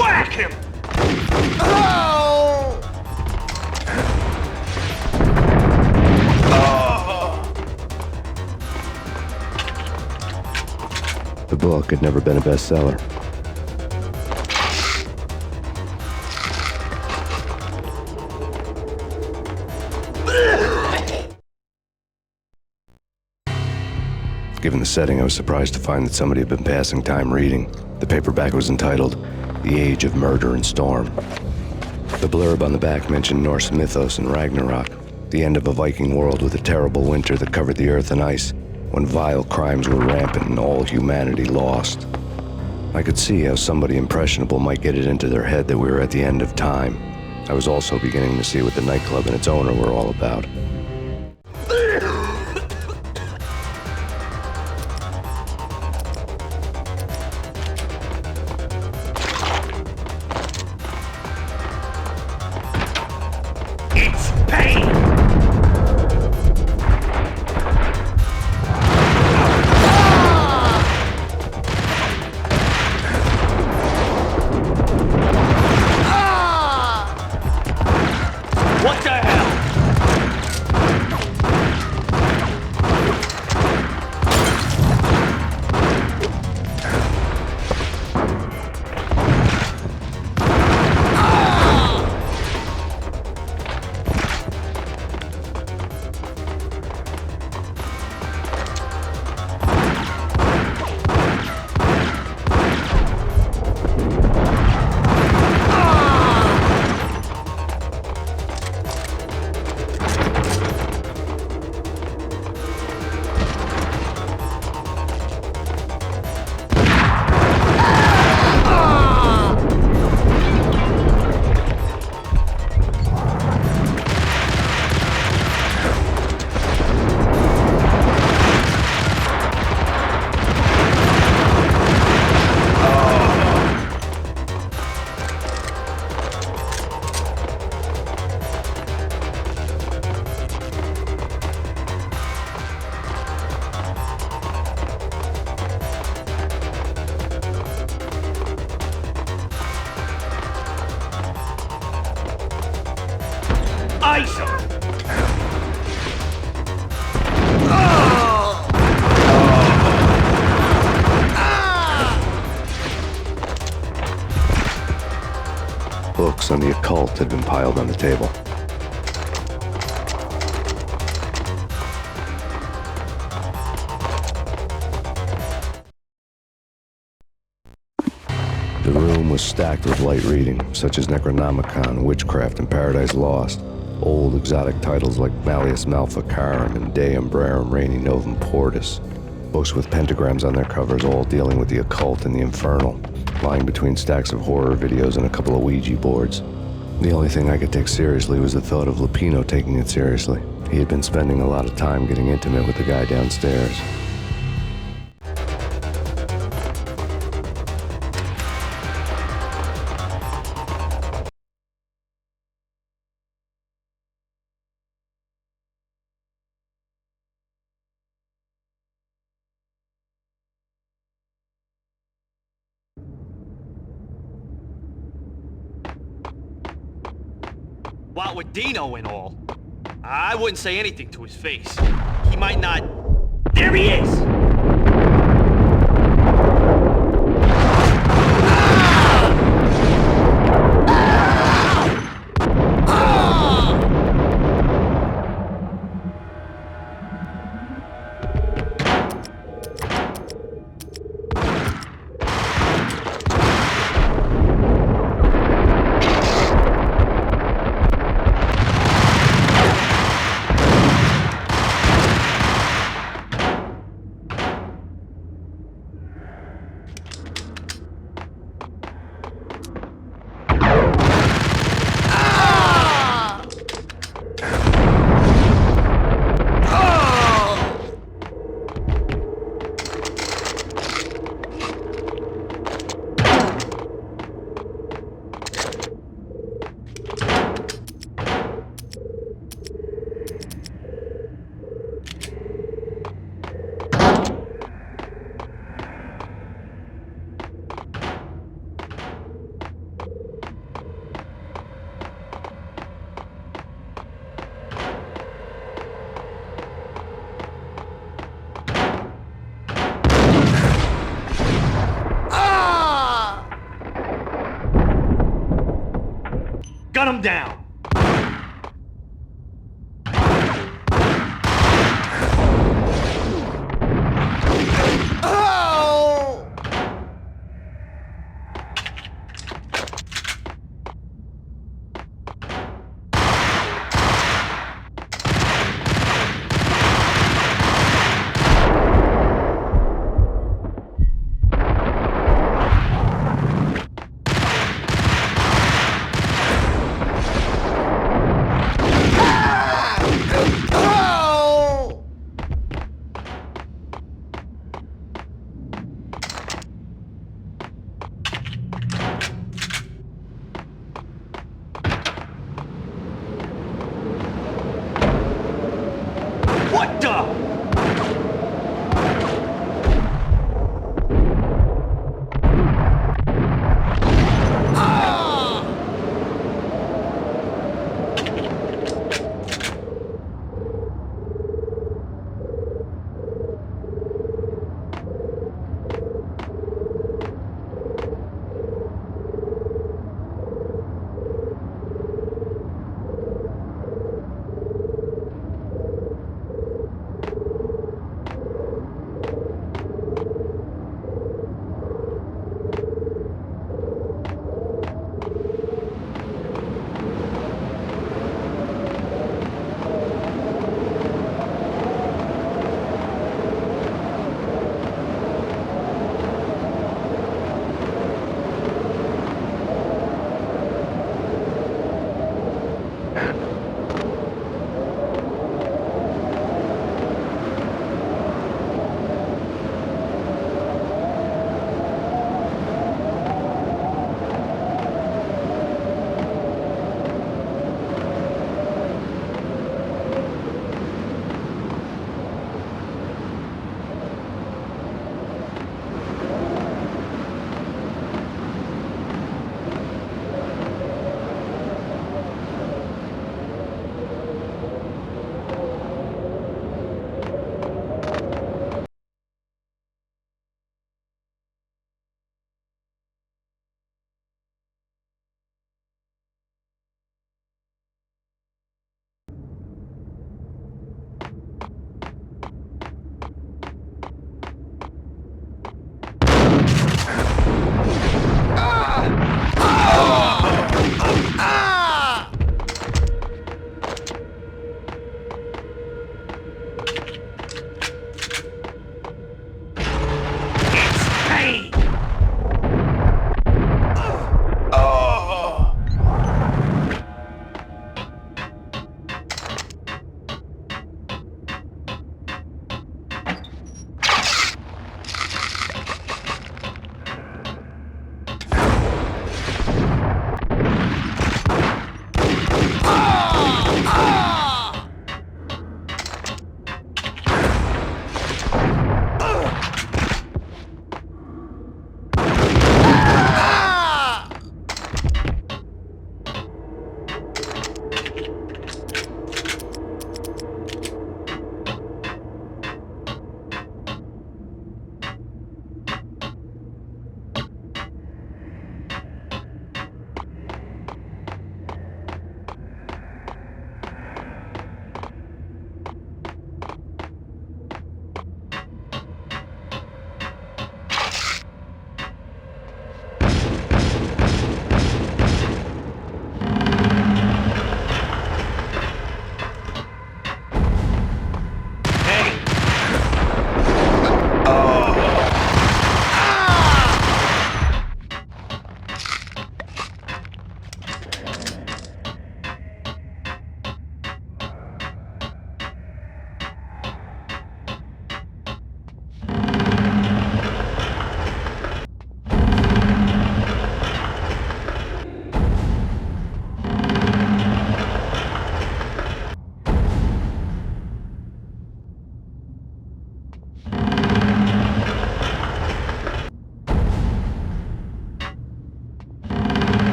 Whack him! The book had never been a bestseller. Given the setting, I was surprised to find that somebody had been passing time reading. The paperback was entitled The Age of Murder and Storm. The blurb on the back mentioned Norse mythos and Ragnarok, the end of a Viking world with a terrible winter that covered the earth in ice, when vile crimes were rampant and all humanity lost. I could see how somebody impressionable might get it into their head that we were at the end of time. I was also beginning to see what the nightclub and its owner were all about. It's pain! What the hell? Ice him! Books on the occult had been piled on the table. The room was stacked with light reading, such as Necronomicon, Witchcraft, and Paradise Lost. Old exotic titles like Malleus Maleficarum and De Umbrarum Reini Novum Portis. Books with pentagrams on their covers, all dealing with the occult and the infernal, lying between stacks of horror videos and a couple of Ouija boards. The only thing I could take seriously was the thought of Lupino taking it seriously. He had been spending a lot of time getting intimate with the guy downstairs. What with Dino and all, I wouldn't say anything to his face. He might not... There he is! Gun him down!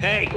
Hey!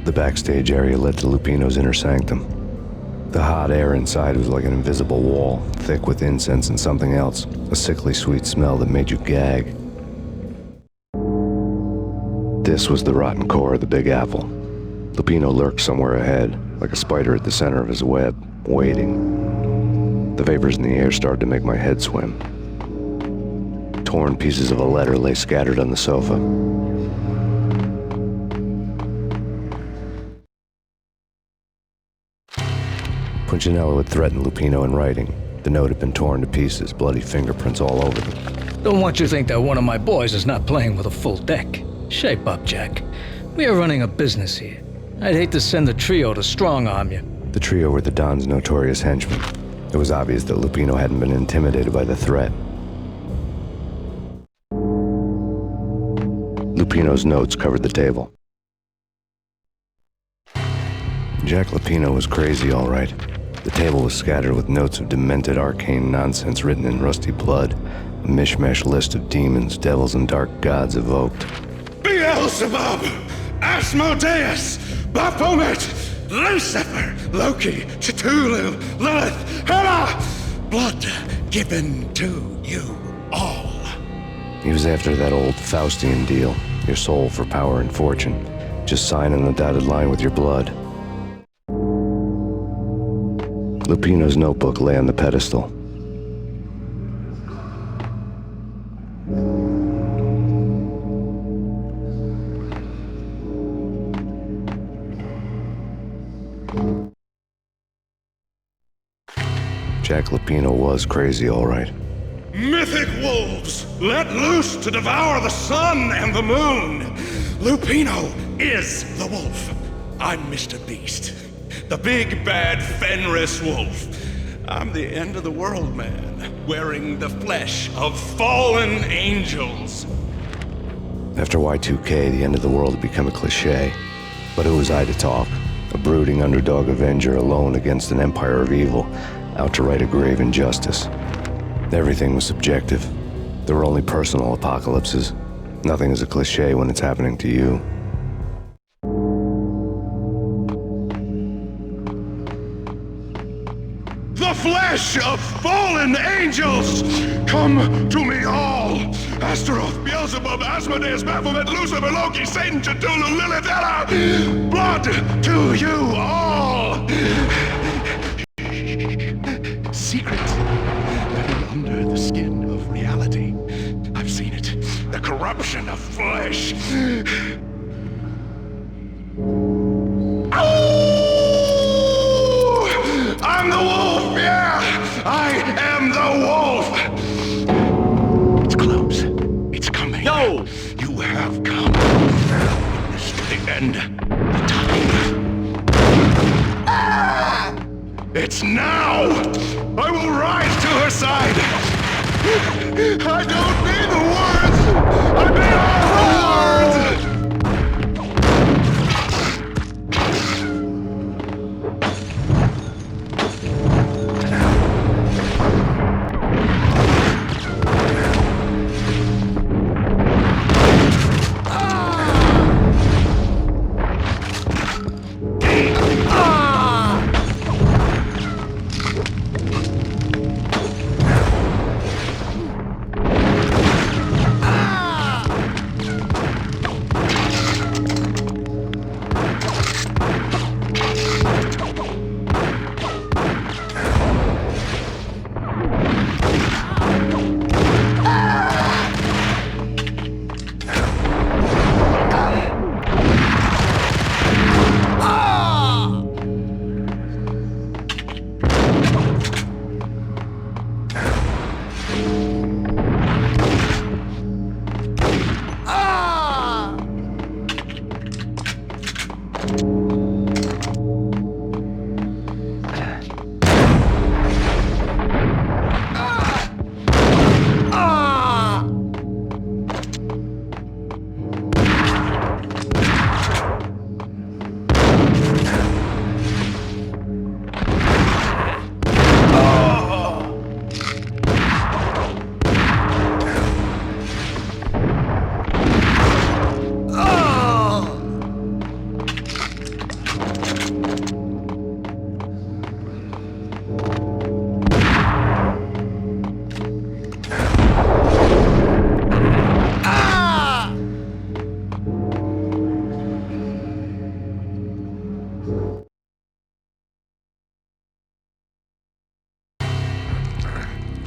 The backstage area led to Lupino's inner sanctum. The hot air inside was like an invisible wall, thick with incense and something else, a sickly sweet smell that made you gag. This was the rotten core of the Big Apple. Lupino lurked somewhere ahead, like a spider at the center of his web, waiting. The vapors in the air started to make my head swim. Torn pieces of a letter lay scattered on the sofa. Punchinello had threatened Lupino in writing. The note had been torn to pieces, bloody fingerprints all over them. Don't want you to think that one of my boys is not playing with a full deck. Shape up, Jack. We are running a business here. I'd hate to send the trio to strong-arm you. The trio were the Don's notorious henchmen. It was obvious that Lupino hadn't been intimidated by the threat. Lupino's notes covered the table. Jack Lupino was crazy, all right. The table was scattered with notes of demented arcane nonsense written in rusty blood, a mishmash list of demons, devils, and dark gods evoked. Beelzebub, Asmodeus, Baphomet, Lucifer, Loki, Cthulhu, Lilith, Hela, blood given to you all. He was after that old Faustian deal, your soul for power and fortune. Just sign on the dotted line with your blood. Lupino's notebook lay on the pedestal. Jack Lupino was crazy, all right. Mythic wolves, let loose to devour the sun and the moon. Lupino is the wolf. I'm Mr. Beast, the big bad Fenris wolf. I'm the end of the world man, wearing the flesh of fallen angels. After Y2K, the end of the world had become a cliche. But who was I to talk? A brooding underdog avenger alone against an empire of evil, out to right a grave injustice. Everything was subjective. There were only personal apocalypses. Nothing is a cliche when it's happening to you. The flesh of fallen angels! Come to me all! Astaroth, Beelzebub, Asmodeus, Baphomet, Lucifer, Loki, Satan, Cthulhu, Lilith, Hela! Blood to you all! Secret living under the skin of reality. I've seen it. The corruption of flesh. I'm the wolf, yeah! I am the wolf! It's close. It's coming. No! You have come. Witness to the end. The time. It's now! I will rise to her side! I don't need the words! I need all the words!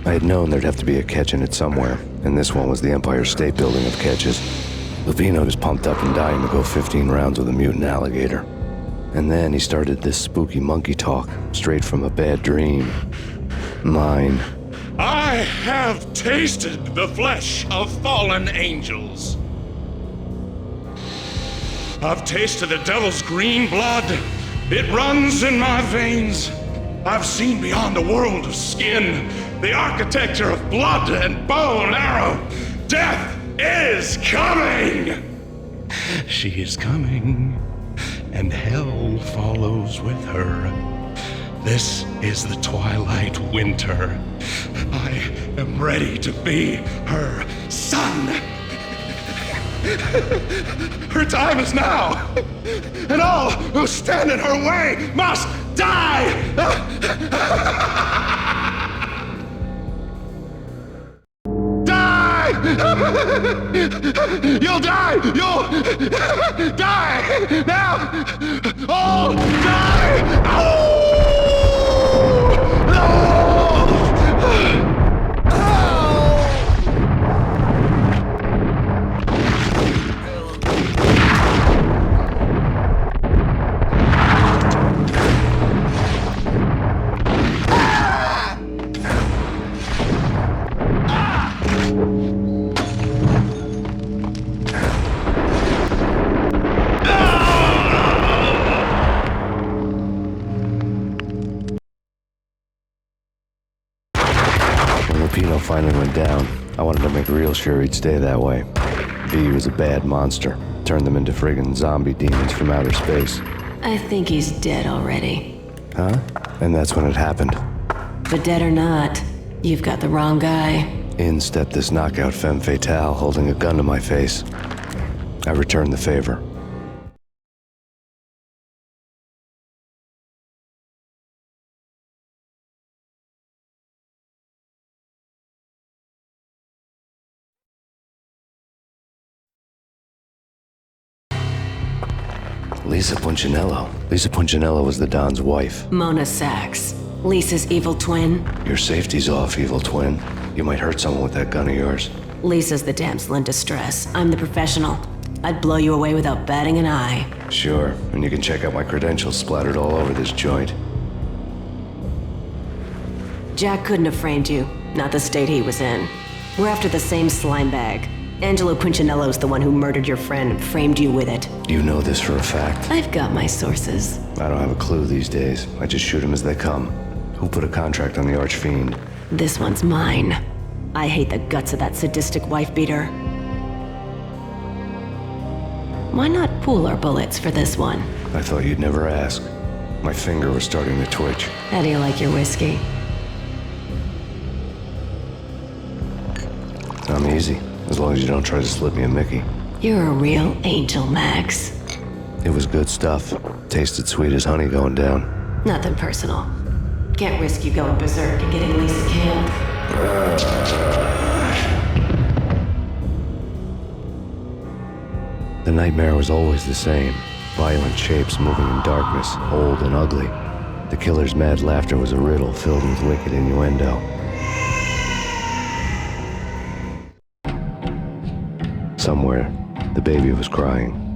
I had known there'd have to be a catch in it somewhere, and this one was the Empire State Building of catches. Lupino was pumped up and dying to go 15 rounds with a mutant alligator. And then he started this spooky monkey talk, straight from a bad dream. Mine. I have tasted the flesh of fallen angels. I've tasted the devil's green blood. It runs in my veins. I've seen beyond the world of skin, the architecture of blood and bow and arrow. Death is coming! She is coming, and hell follows with her. This is the twilight winter. I am ready to be her son. Her time is now, and all who stand in her way must die! Die! You'll die! You'll die! Now! All die! Oh! No! Lupino finally went down. I wanted to make real sure he'd stay that way. V was a bad monster. Turned them into friggin' zombie demons from outer space. I think he's dead already. Huh? And that's when it happened. But dead or not, you've got the wrong guy. In stepped this knockout femme fatale holding a gun to my face. I returned the favor. Lisa Punchinello. Lisa Punchinello was the Don's wife. Mona Sachs, Lisa's evil twin. Your safety's off, evil twin. You might hurt someone with that gun of yours. Lisa's the damsel in distress. I'm the professional. I'd blow you away without batting an eye. Sure, and you can check out my credentials splattered all over this joint. Jack couldn't have framed you, not the state he was in. We're after the same slime bag. Angelo Punchinello's the one who murdered your friend and framed you with it. You know this for a fact. I've got my sources. I don't have a clue these days. I just shoot them as they come. Who put a contract on the Archfiend? This one's mine. I hate the guts of that sadistic wife-beater. Why not pool our bullets for this one? I thought you'd never ask. My finger was starting to twitch. How do you like your whiskey? I'm easy, as long as you don't try to slip me a Mickey. You're a real angel, Max. It was good stuff. Tasted sweet as honey going down. Nothing personal. Can't risk you going berserk and getting Lisa killed. The nightmare was always the same. Violent shapes moving in darkness, old and ugly. The killer's mad laughter was a riddle filled with wicked innuendo. Somewhere, the baby was crying.